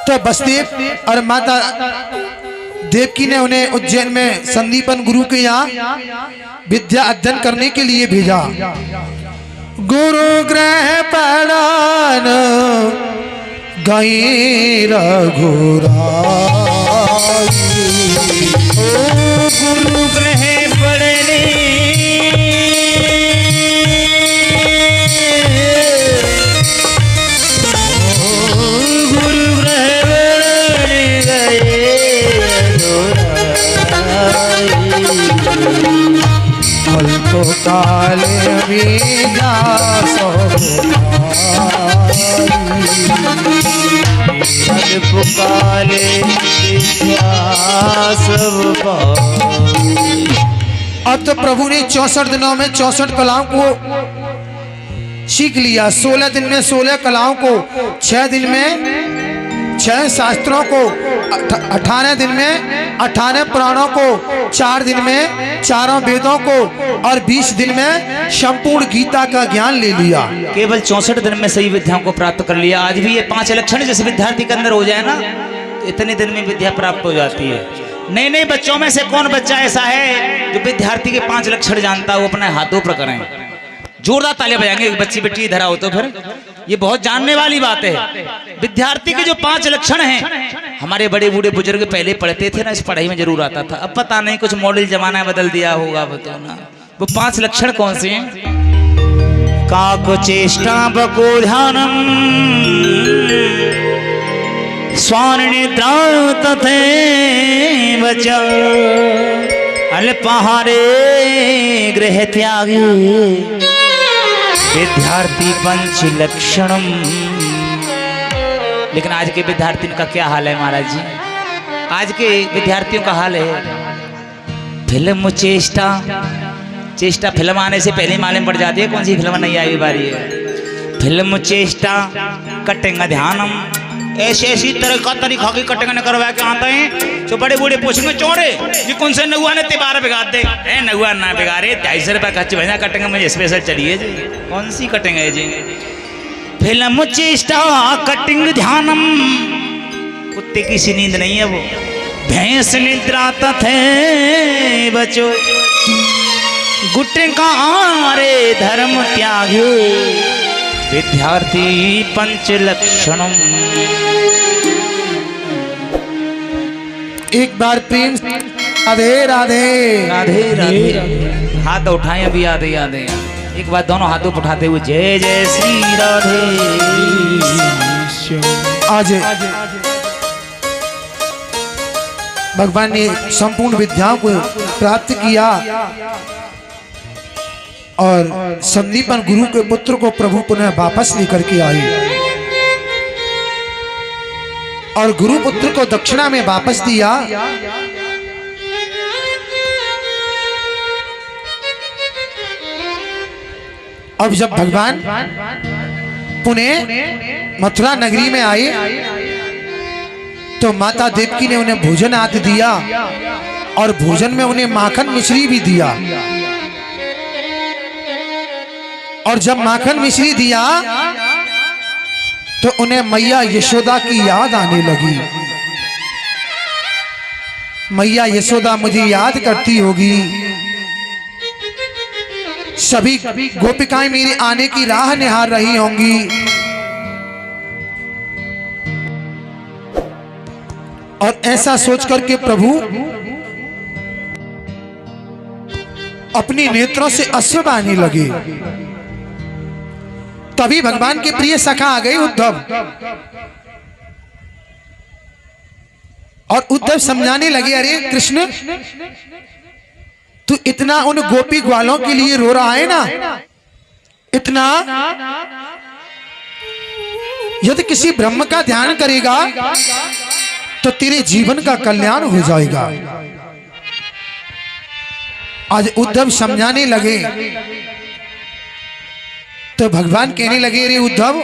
तो वसुदेव और माता देवकी ने उन्हें उज्जैन में संदीपन गुरु के यहाँ विद्या अध्ययन करने के लिए भेजा। गुरु ग्रह पड़ान गई रघुराई, गुरु ग्रह पड़ने गुरु ग्रह पड़ने गए अल्प काल बीजा पुकारे अब तो प्रभु ने 64 दिनों में 64 कलाओं को सीख लिया। 16 दिन में 16 कलाओं को, 6 दिन में 6 शास्त्रों को, 18 दिन में 18 पुराणों को, 4 दिन में 4 वेदों को और 20 दिन में संपूर्ण गीता का ज्ञान ले लिया। केवल 64 दिन में सही विद्याओं को प्राप्त कर लिया। आज भी ये 5 लक्षण जैसे विद्यार्थी के अंदर हो जाए ना, तो इतने दिन में विद्या प्राप्त हो जाती है। नए नए बच्चों में से कौन बच्चा ऐसा है जो विद्यार्थी के 5 लक्षण जानता है? वो अपने हाथों पर करें, जोरदार तालियां बजाएंगे। बच्ची बेटी इधर आओ तो फिर ये बहुत जानने वाली बात है। विद्यार्थी के जो 5 लक्षण हैं, हमारे बड़े बूढ़े बुजुर्ग पहले पढ़ते थे ना, इस पढ़ाई में जरूर आता था। अब पता नहीं कुछ मॉडल जमाना बदल दिया होगा, बताओ ना। वो 5 लक्षण कौन से हैं? काको चेष्टा बको ध्यानम स्वानिद्रा तथे बचा अल्पाहारे गृह त्यागी विद्यार्थी 5 लक्षणम। लेकिन आज के विद्यार्थियों का क्या हाल है महाराज जी? आज के विद्यार्थियों का हाल है फिल्म चेष्टा। चेष्टा फिल्म आने से पहले मालूम पड़ जाती है कौन सी फिल्म नहीं आई बारी है। फिल्म चेष्टा कटिंग ध्यानम, ऐसे ऐसी तरह का तरीका की कटिंग न करवा के आते हैं तो बड़े बूढ़े पूछेंगे चोरे जी कौन से नहुआ ने 12 बिगाड़ दे। नहुआ ना बिगाड़े, 250 रुपये खर्च भैया कटिंग में स्पेशल चलिए जी। कौन सी कटिंग है जी? फिल्म चेष्टा कटिंग ध्यानम। कुत्ते की सी नींद नहीं है वो। भैंस निद्रा तथे बचो गुट्टे का आरे धर्म त्याग्यो विद्यार्थी 5 लक्षणम। एक बार प्रेम राधे राधे राधे राधे हाथ उठाएं अभी याद याद। एक बार दोनों हाथों उठाते हुए जय जय श्री राधे। आज भगवान ने संपूर्ण विद्याओं को प्राप्त किया और संदीपन गुरु के पुत्र को प्रभु पुनः वापस लेकर के आए और गुरु पुत्र को दक्षिणा में वापस दिया। अब जब भगवान पुनः मथुरा नगरी में आए तो माता देवकी ने उन्हें भोजन आदि दिया और भोजन में उन्हें माखन मिश्री भी दिया। और जब माखन मिश्री दिया तो उन्हें मैया यशोदा की याद आने लगी। मैया यशोदा मुझे याद करती होगी, सभी गोपिकाएं मेरे आने की राह निहार रही होंगी। और ऐसा सोच करके प्रभु अपनी नेत्रों से अश्रु बहाने लगे। तभी भगवान के प्रिय सखा आ गए उद्धव, और उद्धव समझाने लगे, अरे कृष्ण तू इतना उन गोपी ग्वालों के लिए रो रहा है ना, इतना यदि किसी ब्रह्म का ध्यान करेगा तो तेरे जीवन का कल्याण हो जाएगा। आज उद्धव समझाने लगे तो भगवान कहने लगे, रे उद्धव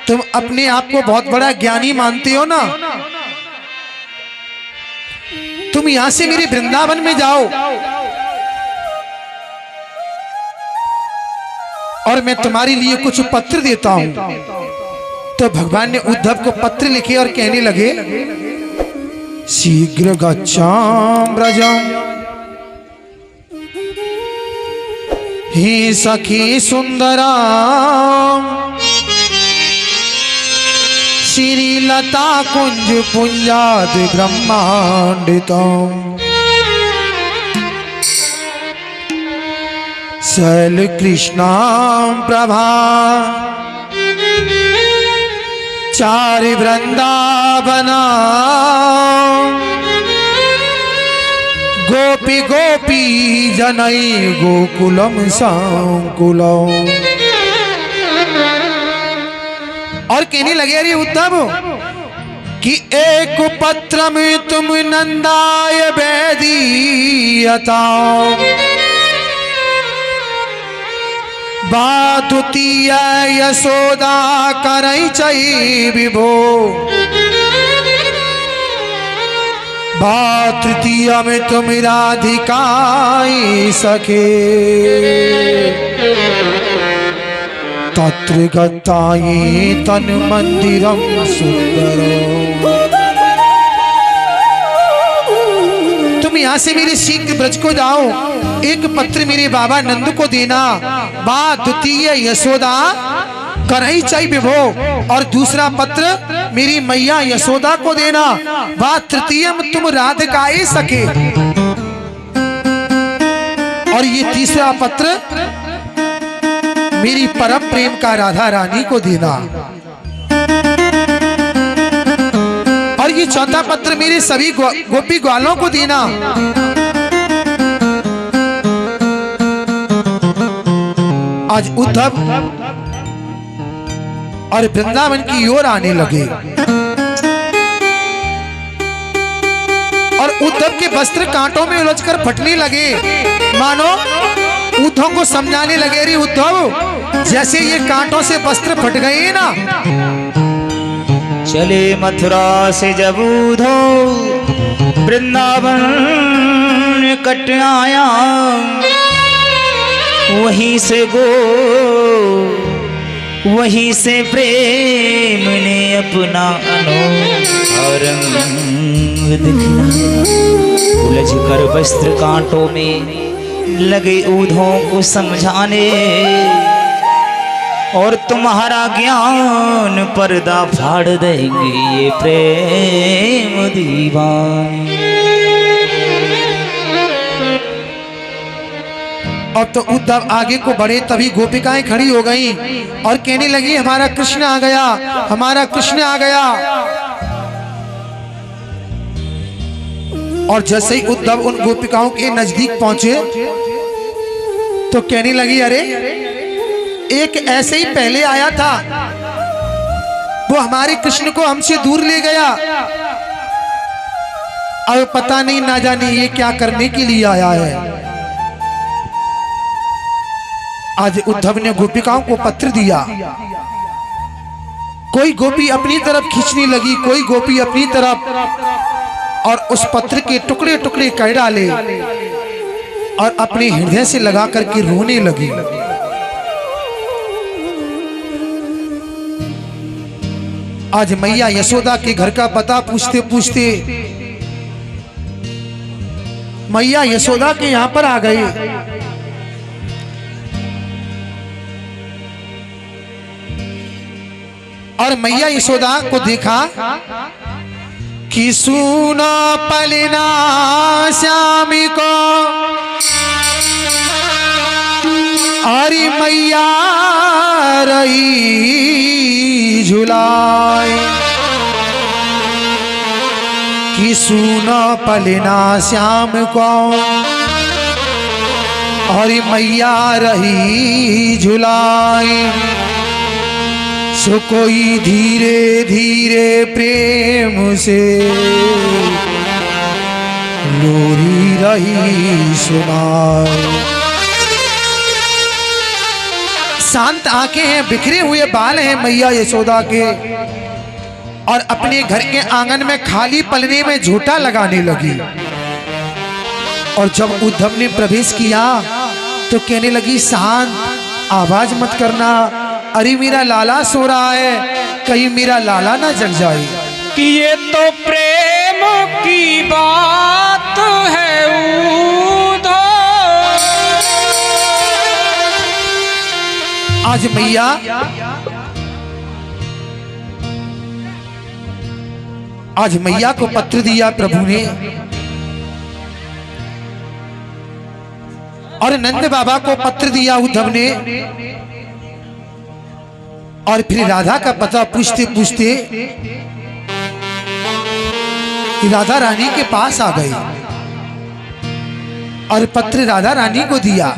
तुम अपने आप को बहुत बड़ा ज्ञानी मानते हो ना, तुम यहां से मेरे वृंदावन में जाओ और मैं तुम्हारे लिए कुछ पत्र देता हूं। तो भगवान ने उद्धव को पत्र लिखे और कहने लगे, शीघ्र गच्छाम व्रजम ही सखी सुंदरा श्रीलता कुंज पुंजाद ब्रह्मांडितम शैल कृष्णाम प्रभा चार वृंदावना गोपी गोपी जनई गोकुलम संकुलम। और कहने लगे, अरे उद्धव कि एक पत्र में तुम नंदाय वैदीयता बातुतीय यशोदा करई चई विभो तृतीय में तुम राधिकाई सखे तत्र गताये तन मंदिरम सुंदरो। तुम यहाँ से मेरे शीघ्र ब्रज को जाओ, एक पत्र मेरे बाबा नंद को देना, बा द्वितीय यशोदा करई चई विभो, और दूसरा पत्र मेरी मैया यशोदा को देना, बा तृतीय में तुम राधिकाए सके, और ये तीसरा पत्र मेरी परम प्रेम का राधा रानी को देना, और ये चौथा पत्र मेरे सभी गोपी ग्वालों को देना। आज उद्धव और वृंदावन की ओर आने लगे और उद्धव के वस्त्र कांटों में उलझकर फटने लगे, मानो उद्धव को समझाने लगे, अरे उद्धव जैसे ये कांटों से वस्त्र फट गए ना। चले मथुरा से जब उद्धव वृंदावन कट आया, वहीं से प्रेम ने अपना अनोखा रंग दिखलाया। उलझ कर वस्त्र कांटों में लगे उद्धव को समझाने, और तुम्हारा ज्ञान पर्दा फाड़ देंगे ये प्रेम दीवाने। अब तो उद्धव आगे को बढ़े, तभी गोपिकाएं खड़ी हो गईं और कहने लगी, हमारा कृष्ण आ गया, हमारा कृष्ण आ गया। और जैसे ही उद्धव उन गोपिकाओं के नजदीक पहुंचे तो कहने लगी, अरे एक ऐसे ही पहले आया था, वो हमारे कृष्ण को हमसे दूर ले गया, अब पता नहीं ना जाने ये क्या करने के लिए आया है। आज उद्धव ने गोपिकाओं को पत्र दिया, कोई गोपी अपनी तरफ खींचने लगी, कोई गोपी अपनी तरफ, और उस पत्र के टुकड़े टुकड़े कर डाले और अपने हृदय से लगा करके रोने लगी। आज मैया यशोदा के घर का पता पूछते पूछते मैया यशोदा के यहां पर आ गए। और मैया यशोदा को देखा कि सुनो पलना श्याम को, अरे मैया रही झुलाए, कि सुनो पलना श्याम को, अरे मैया रही झुलाए। सो कोई धीरे धीरे प्रेम से लोरी रही सुनाए। शांत आंखें हैं, बिखरे हुए बाल हैं मैया यशोदा के, और अपने घर के आंगन में खाली पलने में झूठा लगाने लगी। और जब उद्धव ने प्रवेश किया तो कहने लगी, शांत, आवाज मत करना, अरे मेरा लाला सो रहा है, कहीं मेरा लाला ना जग जाए। कि ये तो प्रेम की बात है उधो। आज मैया को पत्र दिया प्रभु ने, और नंद बाबा को पत्र दिया उद्धव ने, और फिर राधा का पता पूछते पूछते राधा रानी के पास आ गए और पत्र राधा रानी को दिया।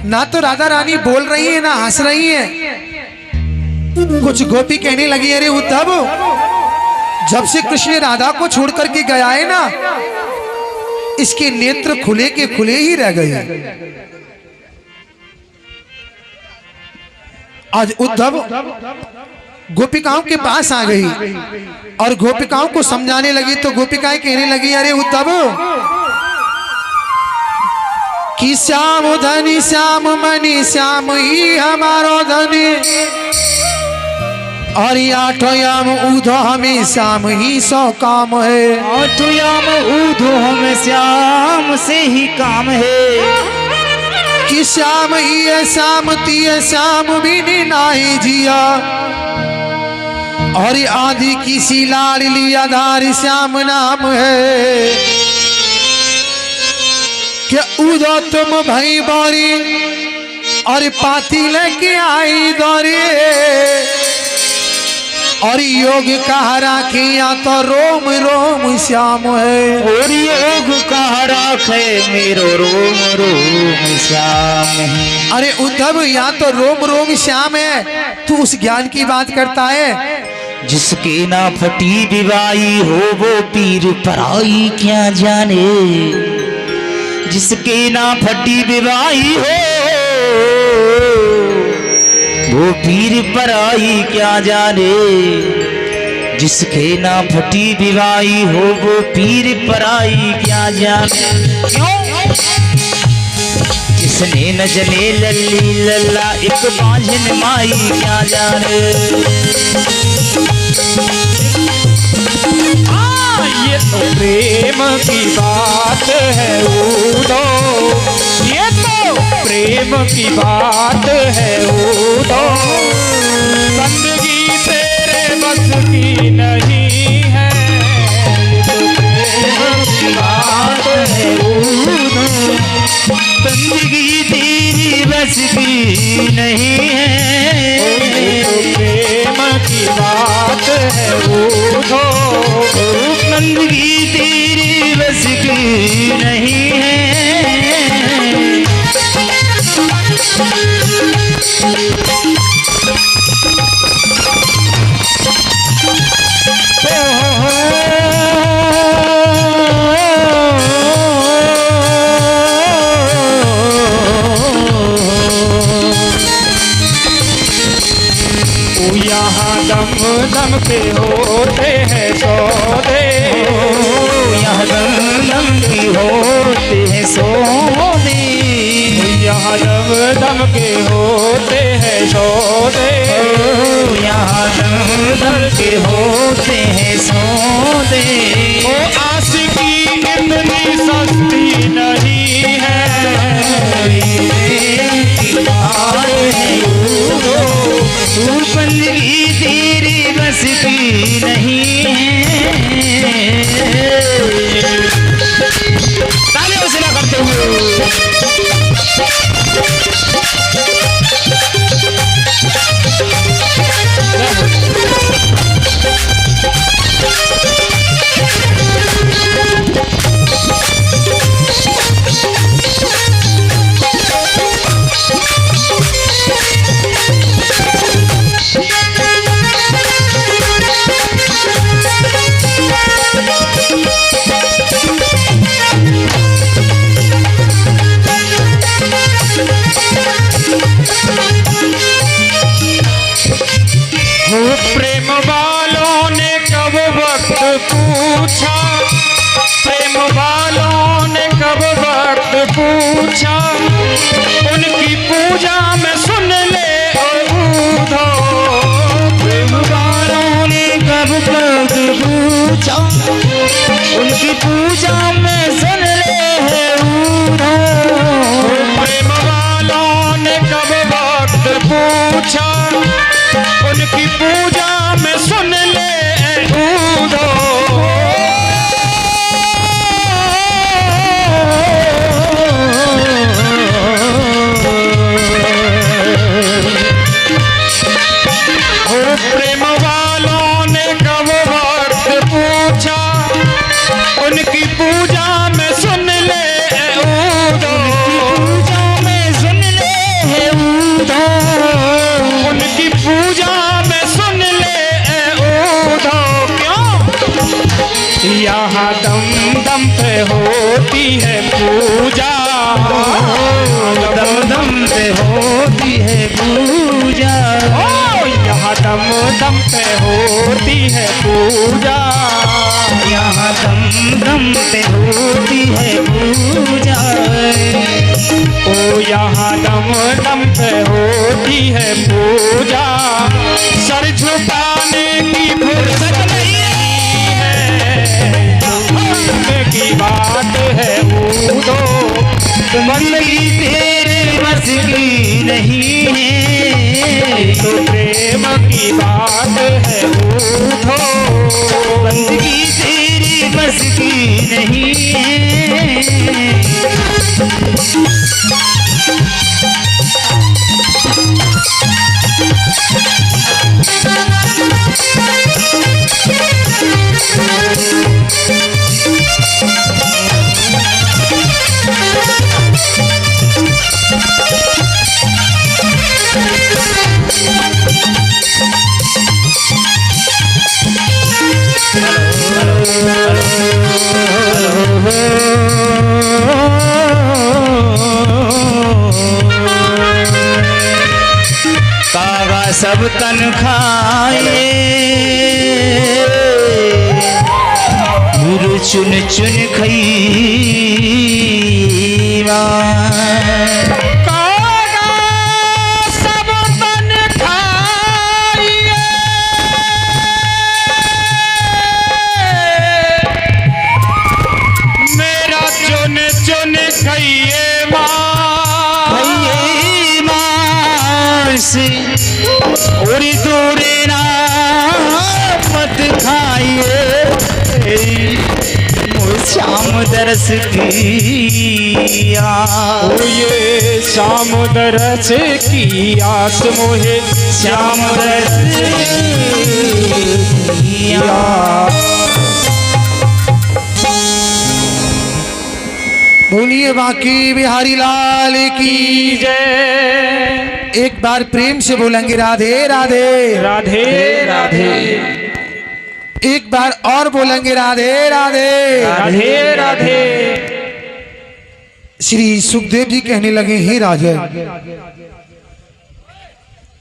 ना तो राधा रानी बोल रही है ना हंस रही है। कुछ गोपी कहने लगी, अरे उद्धव, जब से कृष्ण राधा को छोड़ करके गया है ना, इसके नेत्र खुले के खुले ही रह गए। आज उद्धव गोपिकाओं के पास आ गई और गोपिकाओं को समझाने लगी, तो गोपिकाएं कहने लगी, अरे उद्धव, कि श्याम धनी श्याम मणि श्याम ही हमारो धनी, और आठोयाम ऊधो हमें श्याम ही सौ काम है। आठोयाम ऊधो हमें श्याम से ही काम है। कि श्याम ही है श्याम ती है श्याम भी नहीं जिया, और आदि किसी लाडली आधार श्याम नाम है। क्या उदो तुम भाई बोरी और पाती लेके आई दौरे, और योग कहा राखिया तो रोम रोम श्याम है। और योग कहा राखे मेरो रोम रोम श्याम है। अरे उद्धव, यहाँ तो रोम रोम श्याम है, तू उस ज्ञान की बात करता है। जिसके ना फटी विवाही हो वो पीर पराई क्या जाने। जिसके ना फटी विवाही हो वो पीर पराई क्या जाने। जिसके ना फटी विवाही हो वो पीर पराई क्या जाने। क्यों? जिसने न जने लल्ली लल्ला एक बांझन माई क्या जाने। ये तो प्रेम की बात है उधो। ये तो प्रेम की बात है उधो। बंदगी तेरे बस की नहीं है। ये तो प्रेम की बात है उधो। बंदगी तेरी बस की नहीं है। तो प्रेम की बात है उधो। बंदगी तेरी बस की नहीं है। यहाँ दम दम के होते हैं सौदे। यहाँ दम दम की होते हैं सौदे। यहाँ दम दम के होते हैं सौदे। यहाँ दम दम के होते हैं सौदे। ओ आशिकी इतनी सस्ती नहीं है। बंदगी तेरी बस की नहीं है। तालियों से ना करते हुए प्रेम वालों ने कब वक्त पूछा। प्रेम वालों ने कब वक्त पूछा। उनकी पूजा में सुन ले और पद पूछा उनकी पूजा में सुन ले है प्रेम वालों ने कब वक्त पूछा उनकी पूजा में सुन ले ऊधो प्रेम वालों ने कब वक्त पूछा उनकी पूजा में सुन ले ऊधो पूजा में सुन ले है उनकी पूजा में सुन ले ऊधो क्यों यहाँ दम दम पे होती है पूजा दम दम पे होती है पूजा ओ यहाँ दम दम पे होती है पूजा यहाँ दम दम पे होती है पूजा ओ यहाँ दम दम पे होती है पूजा सर झुकाने की फुर्सत नहीं है की बात है ऊधो बंदगी तेरे बस की नहीं है तो प्रेम की बात है ऊधो बंदगी तेरी बस की नहीं है कागा सब तन खाए गुरु चुन चुन खईवा कागा सब तन खाइए मेरा चुन चुन खाइए से और दूरे ना मत खाइए श्याम दरस की ओ ये श्याम दरस की आस मोहे श्याम दरस की आस। बोलिए बाकी बिहारी लाल की जय एक बार प्रेम से बोलेंगे राधे राधे राधे राधे एक बार और बोलेंगे राधे राधे राधे राधे श्री सुखदेव जी कहने लगे हे राजा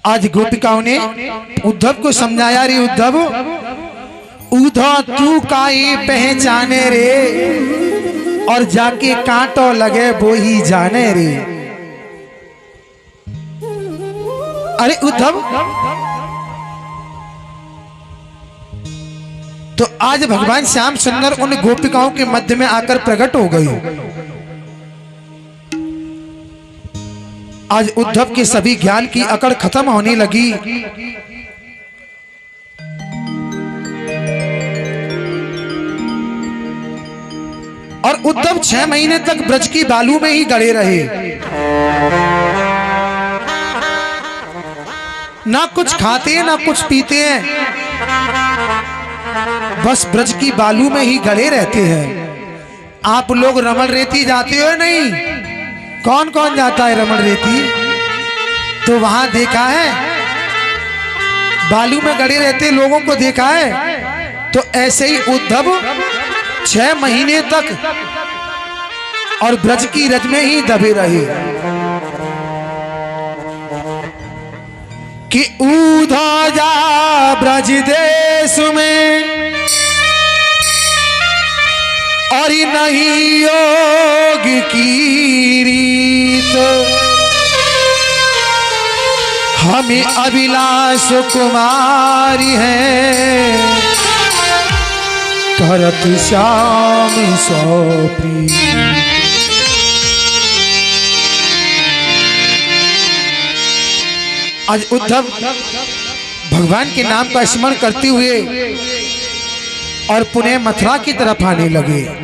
आज गोपिकाओं ने उद्धव को समझाया रे उद्धव उद्धव तू काई पहचाने रे और जाके कांटो लगे वो ही जाने रे। अरे उद्धव तो आज भगवान श्याम सुंदर उन गोपिकाओं के मध्य में आकर प्रकट हो गए। आज उद्धव के सभी ज्ञान की अकड़ खत्म होने लगी। और उद्धव 6 महीने तक ब्रज की बालू में ही गड़े रहे, ना कुछ खाते ना कुछ पीते हैं, बस ब्रज की बालू में ही गड़े रहते हैं। आप लोग रमण रेती जाते हो नहीं? कौन कौन जाता है रमण रेती? तो वहां देखा है बालू में गड़े रहते लोगों को देखा है। तो ऐसे ही उद्धव 6 महीने तक और ब्रज की रज में ही दबे रहे कि ऊधा जा ब्रज देश में और नहीं योग की रीत, हमें अभिलाष कुमारी है भरत श्याम सौंपी। आज उद्धव भगवान के नाम का स्मरण करते हुए और पुनः मथुरा की तरफ आने लगे।